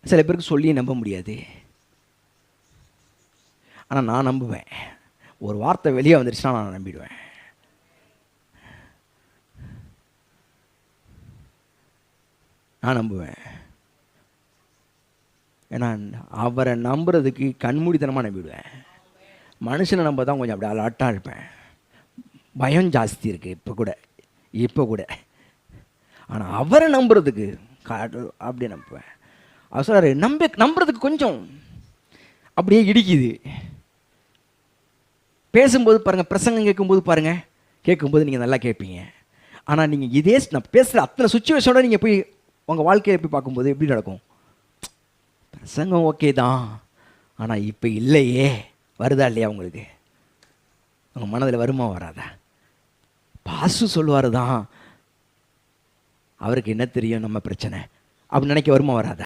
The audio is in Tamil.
சில பேருக்கு சொல்லி நம்ப முடியாது. ஆனால் நான் நம்புவேன். ஒரு வார்த்தை வெளியே வந்துருச்சுன்னா நான் நம்பிடுவேன். நான் நம்புவேன். ஏன்னா அவரை நம்புறதுக்கு கண்மூடித்தனமாக நம்பிடுவேன். மனுஷனை நம்ப தான் கொஞ்சம் அப்படி அலர்ட்டாக இருப்பேன். பயம் ஜாஸ்தி இருக்குது இப்போ கூட. ஆனால் அவரை நம்புறதுக்கு அப்படி நம்புவேன். அவர் சொல்கிறாரு, நம்புறதுக்கு கொஞ்சம் அப்படியே இடிக்குது. பேசும்போது பாருங்கள், பிரசங்கம் கேட்கும்போது நீங்கள் நல்லா கேட்பீங்க. ஆனால் நீங்கள் இதே நான் பேசுகிற அத்தனை சுச்சுவேஷனோட நீங்கள் போய் உங்கள் வாழ்க்கையை போய் பார்க்கும்போது எப்படி நடக்கும்? பிரசங்கம் ஓகே தான், ஆனால் இப்போ இல்லையே. வருதா இல்லையா உங்களுக்கு? உங்கள் மனதில் வருமா வராதா? பாசு சொல்லுவார் தான், அவருக்கு என்ன தெரியும் நம்ம பிரச்சனை அப்படின்னு நினைக்க வருமா வராதா?